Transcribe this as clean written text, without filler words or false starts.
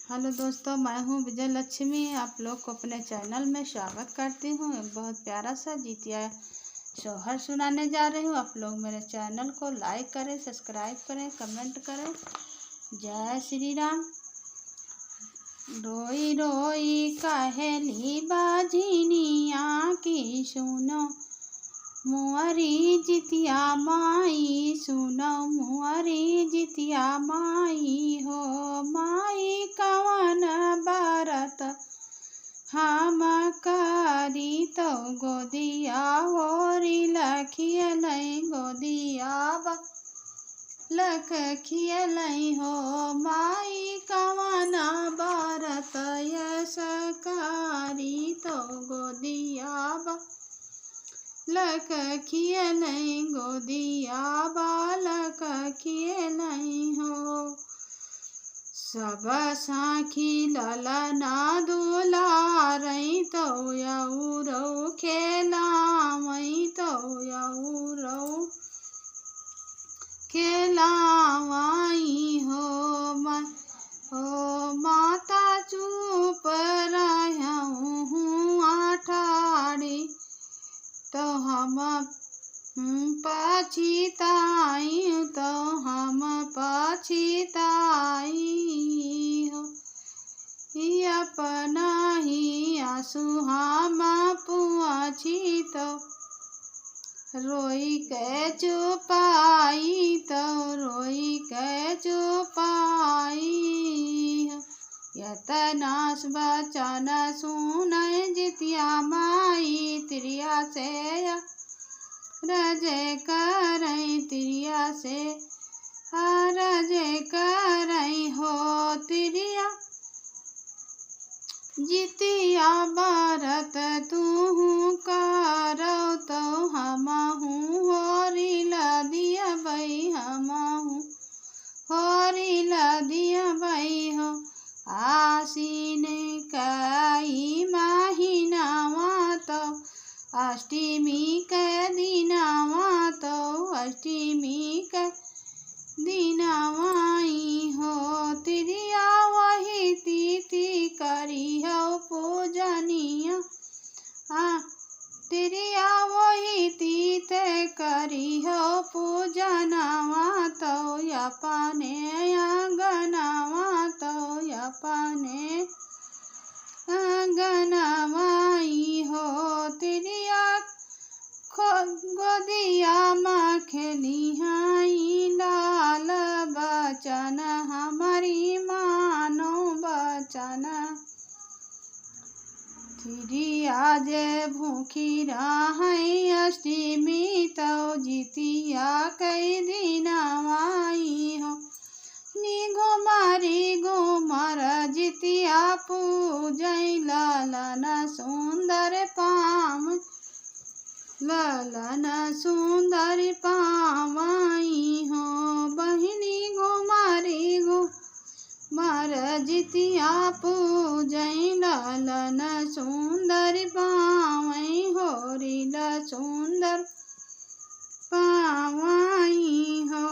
Hello दोस्तों, मैं हूँ विजय लक्ष्मी। आप लोग को अपने चैनल में स्वागत करती हूँ। एक बहुत प्यारा सा जितिया सोहर सुनाने जा रही हूँ। आप लोग मेरे चैनल को लाइक करें, सब्सक्राइब करें, कमेंट करें। जय श्री राम। रोई रोई कहेली बाझिनिया की सुनो मुअरी जितिया माई, सुनो मुअरी जितिया माई हो। माई कवन बरत हम करी तो गोदिया होरी लखियलई, गोदिया लख खियलई हो। माई कवन बरत यस करी तो गोदिया लख खियलई, गोदिया बालक खियलई हो। सब साखी ललना दुलारई तो यौरौ खेलावई, तो यौरौ खेलावई हो। माता चुप रहूँ आठाड़ी तो हम पछिताई, तो हम पछिताई हो। अपना ही आंसू हम पुआछी तो रोई के चुपाई, तो रोई के चुपाई हो। यतनास बचन सुनय जितिया माई, तिरिया से रजे करई, तिरिया से रजे करई हो। तिरिया जितिया बरत तू करौ तो हमहू होरी लदिया बई, हमहू होरी लदिया बई हो। आसीन कई महीनावा तो अष्टमी के दिनावा, तो अष्टमी के दिनावाई हो। तिरिया वही तिथि करी हो पूजनिया, तिरिया वही तीत करी हो पूजनवा, तो अपने आंगनवा, तो अपने आंगनवाई हो। तिरिया गोदिया माँ खेली हाई, लाल बचन हमारी मानो बचन। तिरिया जे भूखी रही अष्टमी तो जितिया कई दिनवाई हो। घुमरी घुमर जितिया पूजई, ललन सुंदर पाम, ललन सुंदर पावाई हो। बहिनी घुमरी घुमर जितिया पूजई, ललन सुंदर पावई, होरी ल सुंदर पावाई हो।